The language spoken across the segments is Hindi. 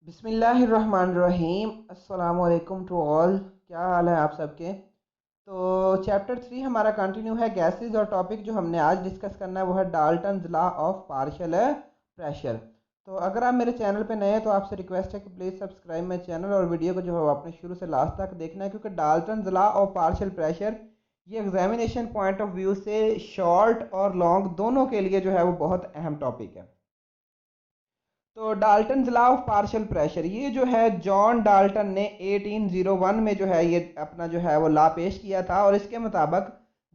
बिस्मिल्लाहिर्रहमानिर्रहीम। अस्सलामुअलैकुम टू ऑल। क्या हाल है आप सबके। तो चैप्टर 3 हमारा कंटिन्यू है गैसेस, और टॉपिक जो हमने आज डिस्कस करना है वो है Dalton's law of partial pressure. तो अगर आप मेरे चैनल पे नए हैं तो आपसे रिक्वेस्ट है कि प्लीज़ सब्सक्राइब माई चैनल, और वीडियो को जो है वो आपने शुरू से लास्ट तक देखना है, क्योंकि Dalton's law of partial pressure ये एग्जामिनेशन पॉइंट ऑफ व्यू से शॉर्ट और लॉन्ग दोनों के लिए जो है वो बहुत अहम टॉपिक है। तो Dalton law of partial pressure ये जो है जॉन डाल्टन ने 1801 में जो है ये अपना जो है वो लॉ पेश किया था, और इसके मुताबिक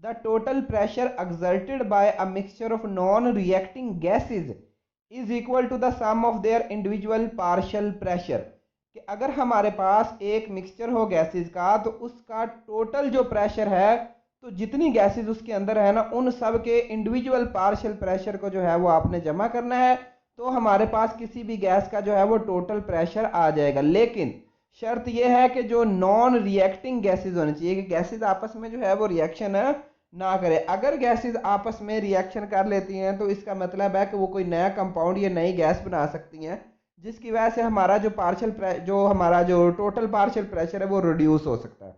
the total pressure exerted by a mixture of non reacting gases is equal to the sum of their individual partial pressure. कि अगर हमारे पास एक मिक्सचर हो गैसेज का तो उसका टोटल जो प्रेशर है, तो जितनी गैसेज उसके अंदर है ना, उन सब के इंडिविजुअल पार्शियल प्रेशर को जो है वो आपने जमा करना है। तो हमारे पास किसी भी गैस का जो है वो टोटल प्रेशर आ जाएगा। लेकिन शर्त यह है कि जो नॉन रिएक्टिंग गैसेज होनी चाहिए, कि गैसेज आपस में जो है वो रिएक्शन ना करे। अगर गैसेज आपस में रिएक्शन कर लेती हैं तो इसका मतलब है कि वो कोई नया कंपाउंड या नई गैस बना सकती हैं, जिसकी वजह से हमारा जो हमारा जो टोटल पार्शियल प्रेशर है वो रिड्यूस हो सकता है।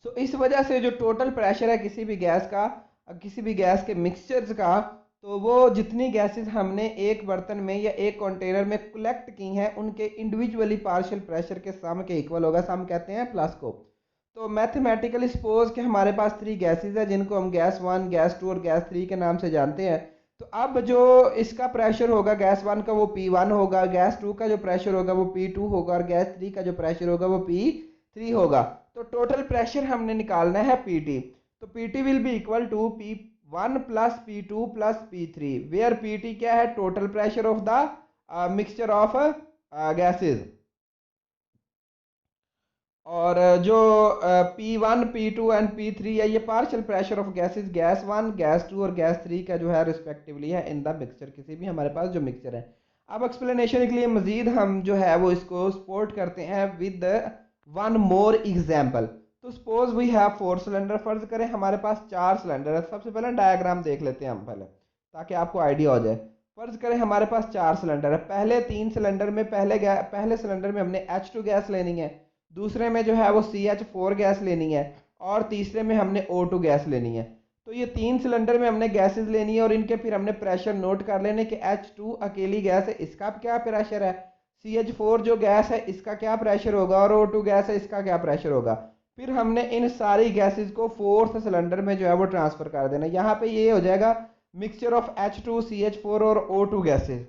सो इस वजह से जो टोटल प्रेशर है किसी भी गैस का, किसी भी गैस के मिक्सचर्स का, तो वो जितनी गैसेस हमने एक बर्तन में या एक कंटेनर में कलेक्ट की हैं उनके इंडिविजुअली पार्शियल प्रेशर के सम के इक्वल होगा। सम कहते हैं प्लस को। तो मैथमेटिकली सपोज कि हमारे पास 3 गैसेस है जिनको हम गैस 1, गैस 2 और गैस 3 के नाम से जानते हैं। तो अब जो इसका प्रेशर होगा गैस 1 का वो P1 होगा, गैस 2 का जो प्रेशर होगा वो P2 होगा, और गैस 3 का जो प्रेशर होगा वो P3 होगा। तो टोटल प्रेशर हमने निकालना है Pt। तो Pt will be equal to P1 plus P2 plus P3, where Pt क्या है, total pressure of the mixture of gases. और जो P1, P2 एंड P3 है ये partial pressure of gases, gas 1, gas 2 और गैस 3 का जो है रिस्पेक्टिवली है इन द मिक्सचर, किसी भी हमारे पास जो मिक्सचर है। अब एक्सप्लेनेशन के लिए मजीद हम जो है वो इसको सपोर्ट करते हैं विद वन मोर एग्जाम्पल। तो सपोज वी हैव 4 सिलेंडर। फर्ज करें हमारे पास 4 सिलेंडर है। सबसे पहले डायग्राम देख लेते हैं हम पहले, ताकि आपको आइडिया हो जाए। फर्ज करें हमारे पास 4 सिलेंडर है। पहले 3 सिलेंडर में पहले सिलेंडर में हमने H2 गैस लेनी है, दूसरे में जो है वो CH4 गैस लेनी है, और तीसरे में हमने O2 गैस लेनी है। तो ये 3 सिलेंडर में हमने गैसेस लेनी है, और इनके फिर हमने प्रेशर नोट कर लेने कि H2 अकेली गैस है, इसका क्या प्रेशर है, CH4 जो गैस है इसका क्या प्रेशर होगा, और O2 गैस है इसका क्या प्रेशर होगा। फिर हमने इन सारी गैसेस को 4th सिलेंडर में जो है वो ट्रांसफर कर देना। यहाँ पे ये हो जाएगा मिक्सचर ऑफ H2, CH4 और O2 गैसेस।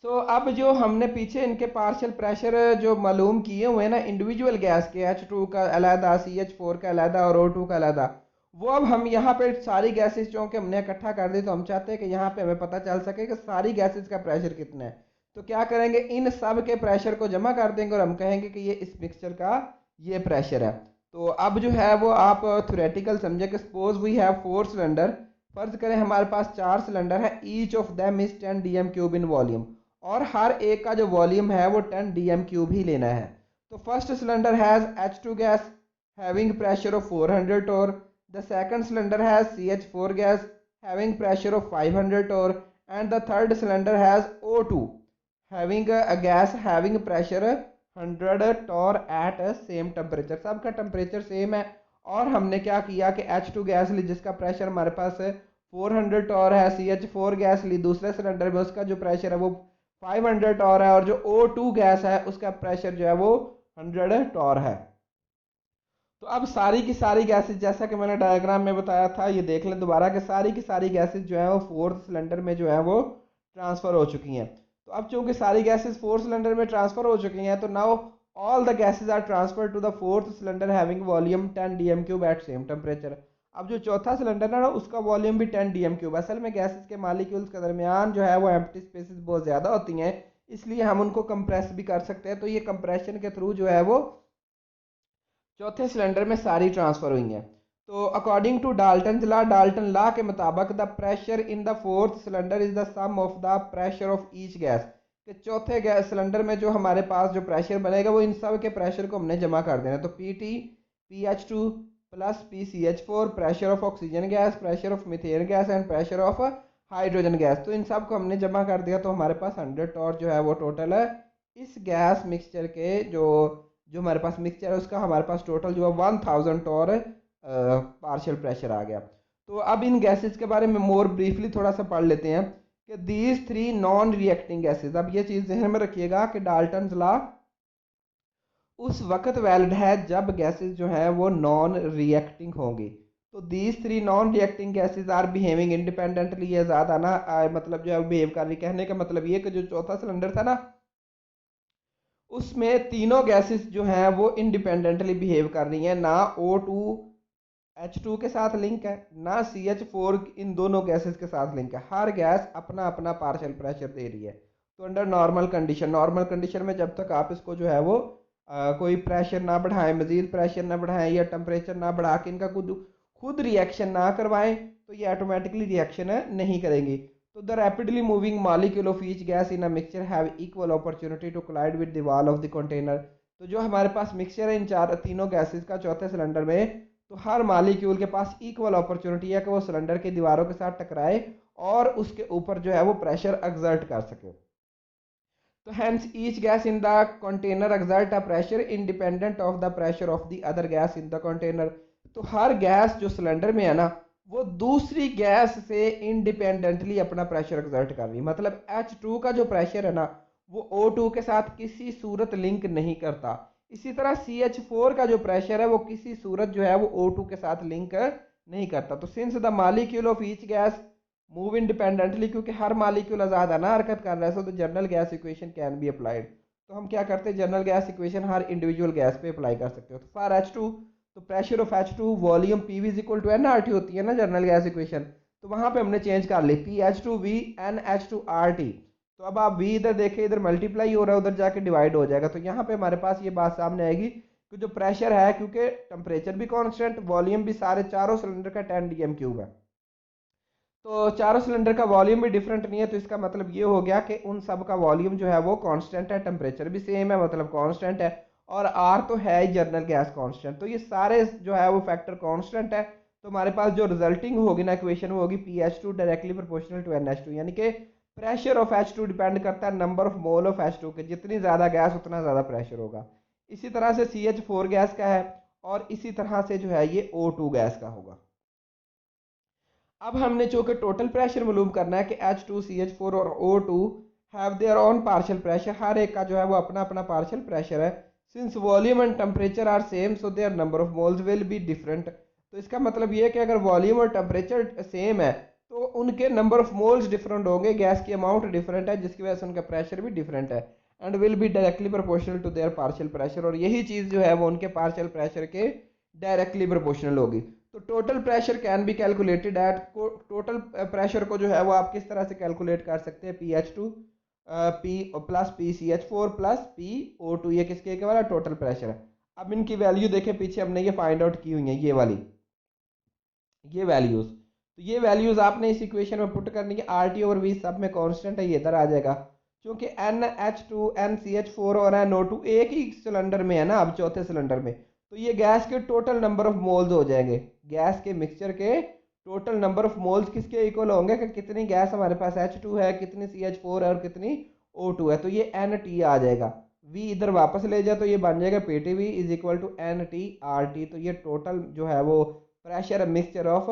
अब जो हमने पीछे इनके पार्शियल प्रेशर जो मालूम किए हुए हैं ना इंडिविजुअल गैस के, H2 का अलहदा, CH4 का अलहदा और O2 का अलहदा, वो अब हम यहाँ पे सारी गैसेस चूँकि हमने इकट्ठा कर दी, तो हम चाहते हैं कि यहाँ पे हमें पता चल सके कि सारी गैसेस का प्रेशर कितना है। तो क्या करेंगे, इन सब के प्रेशर को जमा कर देंगे और हम कहेंगे कि ये इस मिक्सचर का ये प्रेशर है। तो अब जो है वो आप थ्योरेटिकल समझे कि सपोज वी हैव 4 सिलेंडर। फर्ज करें हमारे पास 4 सिलेंडर है, each of them is 10 dm³ in volume, और हर एक का जो वॉल्यूम है वो 10 dm³ ही लेना है। तो first cylinder has H2 gas having pressure of 400 torr, the second cylinder has CH4 gas having pressure of 500 torr, and the third cylinder has O2 having a gas having pressure 100 torr at same temperature. सबका टेम्परेचर सेम है, और हमने क्या किया कि H2 गैस ली जिसका प्रेशर हमारे पास 400 टोर है, CH4 गैस ली दूसरे सिलेंडर में उसका जो प्रेशर है वो 500 टॉर है, और जो O2 गैस है उसका प्रेशर जो है वो 100 टॉर है। तो अब सारी की सारी गैसेज जैसा कि मैंने डायग्राम में बताया था, ये देख लें दोबारा कि सारी की सारी गैसेज जो है वो 4th सिलेंडर में जो है वो ट्रांसफर हो चुकी हैं। तो अब चूंकि सारी गैसेज 4th सिलेंडर में ट्रांसफर हो चुकी हैं, तो now all the gases are transfer to the 4th cylinder having volume 10 dm³ at same temperature. अब जो चौथा सिलेंडर है ना उसका वॉल्यूम भी 10 dm³। असल में गैसेज के मालिक्यूल्स के दरमियान जो है वो एम्प्टी स्पेसेस बहुत ज़्यादा होती हैं, इसलिए हम उनको कंप्रेस भी कर सकते हैं। तो ये कंप्रेशन के थ्रू जो है वो चौथे सिलेंडर में सारी ट्रांसफर हुई हैं। तो अकॉर्डिंग टू डाल्टन लॉ के मुताबिक the pressure in the 4th cylinder is the sum of the pressure of each gas. कि चौथे गैस सिलेंडर में जो हमारे पास जो प्रेशर बनेगा वो इन सब के प्रेशर को हमने जमा कर देना। तो Pt PH2 plus PCH4 pressure of oxygen gas, pressure of methane gas and pressure of hydrogen gas. तो इन सब को हमने जमा कर दिया तो हमारे पास 100 टॉर जो है वो टोटल है इस गैस मिक्सचर के जो जो हमारे पास मिक्सचर है उसका हमारे पास टोटल जो है 1000 टॉर पार्शियल प्रेशर आ गया। तो अब इन गैसेस के बारे में मोर ब्रीफली थोड़ा सा पढ़ लेते हैं कि these three non reacting gases. अब ये चीज़ ध्यान में रखिएगा कि डाल्टन्स लॉ उस वक्त वैलिड है जब गैसेस जो है वो नॉन रिएक्टिंग होंगी। तो these three non reacting gases are behaving independently. ये ज़्यादा ना मतलब जो है बिहेव कर रही, कहने का मतलब ये कि जो चौथा सिलेंडर था ना उसमें तीनों गैसेस जो हैं वो इंडिपेंडेंटली बिहेव कर रही हैं, ना O2H2 के साथ लिंक है ना CH4 इन दोनों गैसेस के साथ लिंक है। हर गैस अपना अपना पार्शियल प्रेशर दे रही है। तो अंडर नॉर्मल कंडीशन में जब तक आप इसको जो है वो कोई प्रेशर ना बढ़ाएं, मजीद प्रेशर ना बढ़ाएं या टेम्परेचर ना बढ़ा के इनका खुद खुद रिएक्शन ना करवाएं तो ये ऑटोमेटिकली रिएक्शन नहीं करेंगी। तो the rapidly moving molecule of each gas in a mixture have equal opportunity to collide with the wall of the container. तो जो हमारे पास मिक्सचर है इन तीनों गैसेस का चौथे सिलेंडर में, तो हर मॉलिक्यूल के पास इक्वल अपॉर्चुनिटी है कि वो सिलेंडर की दीवारों के साथ टकराए और उसके ऊपर जो है वो प्रेशर एक्सर्ट कर सके। तो hence each gas in the container exert a pressure independent of the pressure of the other gas in the container। तो हर गैस जो सिलेंडर में है ना वो दूसरी गैस से इंडिपेंडेंटली अपना प्रेशर एक्सर्ट कर रही है। मतलब H2 का जो प्रेशर है ना वो O2 के साथ किसी सूरत लिंक नहीं करता। इसी तरह CH4 का जो प्रेशर है वो किसी सूरत जो है वो O2 के साथ लिंक नहीं करता। तो since the molecule of each gas move independently, क्योंकि हर मालिक्यूल आज़ाद ना हरकत कर रहा है, सो तो general gas equation can be applied. तो हम क्या करते हैं जनरल गैस इक्वेशन हर इंडिविजुअल गैस पे अप्लाई कर सकते हो। तो फॉर H2 तो pressure of H2 volume PV is equal to NRT होती है ना जनरल गैस इक्वेशन। तो वहां पे हमने चेंज कर ली PH2V NH2RT। तो अब आप V इधर देखें, इधर मल्टीप्लाई हो रहा है, उधर जाके डिवाइड हो जाएगा। तो यहाँ पे हमारे पास ये बात सामने आएगी कि जो प्रेशर है, क्योंकि टेम्परेचर भी कॉन्स्टेंट, वॉल्यूम भी सारे चारों सिलेंडर का 10 dm³ है, तो चारों सिलेंडर का वॉल्यूम भी डिफरेंट नहीं है। तो इसका मतलब ये हो गया कि उन सब का वॉल्यूम जो है वो कांस्टेंट है, टेम्परेचर भी सेम है, मतलब कांस्टेंट है, और आर तो है ही जनरल गैस कांस्टेंट। तो ये सारे जो है वो फैक्टर कांस्टेंट है। तो हमारे पास जो रिजल्टिंग होगी ना इक्वेशन वो होगी PH2 directly proportional to NH2, यानी कि प्रेशर ऑफ H2 डिपेंड करता है number of mole of H2 के। जितनी ज़्यादा गैस उतना ज़्यादा प्रेशर होगा। इसी तरह से CH4 गैस का है और इसी तरह से जो है ये O2 गैस का होगा। अब हमने चूंकि टोटल प्रेशर मालूम करना है कि H2 CH4 और O2 have their own partial pressure, हर एक का जो है वो अपना अपना पार्शियल प्रेशर है। Since volume and temperature are same so their number of moles will be different. तो इसका मतलब ये है कि अगर वॉल्यूम और टेम्परेचर सेम है तो उनके नंबर ऑफ मोल्स डिफरेंट होंगे, गैस की अमाउंट डिफरेंट है, जिसकी वजह से उनका प्रेशर भी डिफरेंट है, and will be directly proportional to their partial pressure. और यही चीज़ जो है वो उनके पार्शियल प्रेशर के डायरेक्टली प्रोपोर्शनल होगी। तो total pressure can be calculated at, total pressure को जो है वो आप किस तरह से कैलकुलेट कर सकते हैं, PH2 P plus PCH4 plus PO2, ये किसके इक्वल है, टोटल प्रेशर है। अब इनकी वैल्यू देखें, पीछे हमने ये फाइंड आउट की हुई है, ये वाली ये वैल्यूज। तो ये वैल्यूज आपने इस इक्वेशन में पुट करनी है, RT और V सब में कांस्टेंट है, ये इधर आ जाएगा। क्योंकि NH2 NCH4 और NO2 एक ही सिलेंडर में है ना अब चौथे सिलेंडर में, तो ये गैस के टोटल नंबर ऑफ मोल्स हो जाएंगे। गैस के मिक्सचर के टोटल नंबर ऑफ मोल्स किसके इक्वल होंगे कि कितनी गैस हमारे पास H2 है, कितनी CH4 है और कितनी O2 है। तो ये NT आ जाएगा, V इधर वापस ले जाए तो ये बन जाएगा PTV is equal to NTRT। तो ये टोटल जो है वो प्रेशर मिक्सचर ऑफ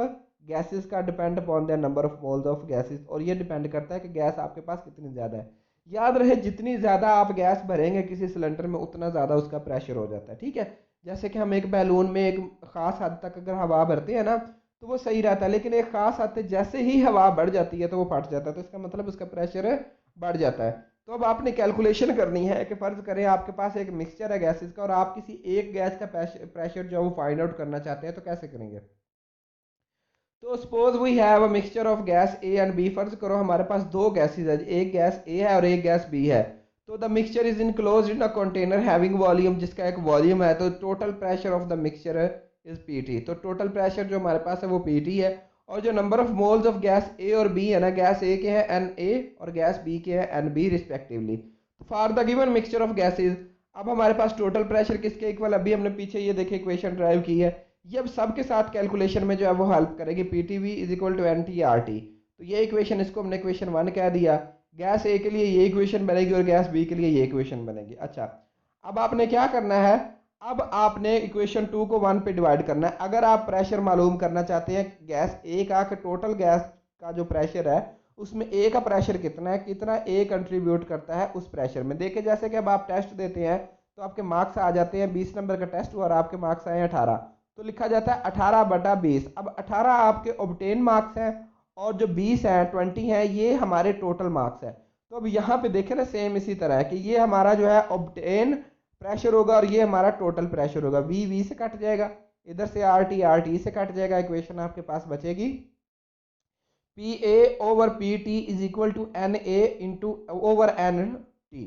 गैसेस का depend upon the number of moles of gases, और ये डिपेंड करता है कि गैस आपके पास कितनी ज़्यादा है। याद रहे जितनी ज़्यादा आप गैस भरेंगे किसी सिलेंडर में उतना ज़्यादा उसका प्रेशर हो जाता है, ठीक है। जैसे कि हम एक बैलून में एक ख़ास हद तक अगर हवा भरते हैं ना तो वो सही रहता है, लेकिन एक ख़ास हद तक जैसे ही हवा बढ़ जाती है तो वो फट जाता है, तो इसका मतलब उसका प्रेशर बढ़ जाता है। तो अब आपने कैलकुलेशन करनी है कि फ़र्ज़ करें आपके पास एक मिक्सचर है गैसेस का और आप किसी एक गैस का प्रेशर जो है वो फाइंड आउट करना चाहते हैं, तो कैसे करेंगे। तो suppose we have a mixture of gas A and B. फर्ज करो हमारे पास दो गैसेस है, एक गैस ए है और एक गैस बी है। तो the mixture is enclosed in a container having volume, जिसका एक वॉल्यूम है। तो total pressure of the mixture is PT. तो टोटल प्रेशर जो हमारे पास है वो पीटी है, और जो number of moles of gas A और बी है ना, गैस ए के हैं NA और गैस बी के हैं NB respectively. For the given mixture of gases, अब हमारे पास टोटल प्रेशर किसके इक्वल, अभी हमने पीछे ये देखे इक्वेशन ड्राइव की है, ये अब सबके साथ कैलकुलेशन में जो है वो हेल्प करेगी। PTV is equal to NTRT। तो ये इक्वेशन, इसको हमने इक्वेशन 1 कह दिया। गैस ए के लिए ये इक्वेशन बनेगी और गैस बी के लिए ये इक्वेशन बनेगी। अच्छा, अब आपने क्या करना है, अब आपने इक्वेशन 2 को 1 पे डिवाइड करना है। अगर आप प्रेशर मालूम करना चाहते हैं गैस ए का, कि टोटल गैस का जो प्रेशर है उसमें ए का प्रेशर कितना है, कितना ए कंट्रीब्यूट करता है उस प्रेशर में। देखिए जैसे कि अब आप टेस्ट देते हैं तो आपके मार्क्स आ जाते हैं, 20 नंबर का टेस्ट हुआ और आपके मार्क्स आए 18, तो लिखा जाता है 18/20। अब 18 आपके ऑब्टेन मार्क्स हैं और जो 20 है 20 है ये हमारे टोटल मार्क्स है। तो अब यहाँ पे देखें ना, सेम इसी तरह है कि ये हमारा जो है ऑब्टेन प्रेशर होगा और ये हमारा टोटल प्रेशर होगा। वी से कट जाएगा, इधर से आर टी से कट जाएगा। इक्वेशन आपके पास बचेगी P A over P T is equal to N A into over N T.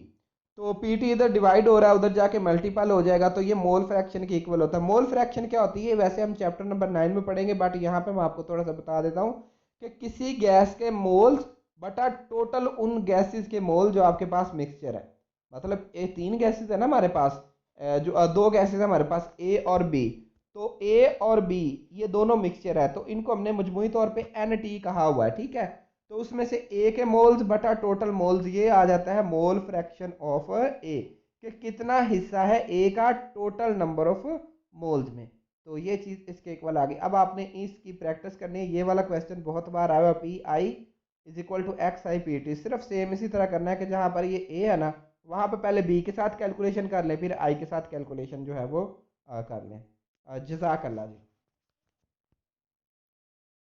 तो पी टी इधर डिवाइड हो रहा है, उधर जाके मल्टीपल हो जाएगा, तो ये मोल फ्रैक्शन के इक्वल होता है। मोल फ्रैक्शन क्या होती है वैसे हम चैप्टर नंबर 9 में पढ़ेंगे, बट यहाँ पे मैं आपको थोड़ा सा बता देता हूँ कि किसी गैस के मोल्स बटा टोटल उन गैसेस के मोल जो आपके पास मिक्सचर है। मतलब ये 3 गैसेस है ना हमारे पास, जो 2 गैसेस है हमारे पास ए और बी, तो ए और बी ये दोनों मिक्सचर है, तो इनको हमने मजमूई तौर पे एन टी कहा हुआ है, ठीक है। तो उसमें से ए के मोल्स बटा टोटल मोल्स, ये आ जाता है मोल फ्रैक्शन ऑफ ए, कि कितना हिस्सा है ए का टोटल नंबर ऑफ मोल्स में। तो ये चीज इसके इक्वल आ गई। अब आपने इसकी प्रैक्टिस करनी है, ये वाला क्वेश्चन बहुत बार आया हुआ, P I is equal to X I P T. सिर्फ सेम इसी तरह करना है कि जहां पर ये ए है ना वहां पर पहले बी के साथ कैलकुलेशन कर लें, फिर आई के साथ कैलकुलेशन जो है वो कर लें। जज़ाकल्लाह जी।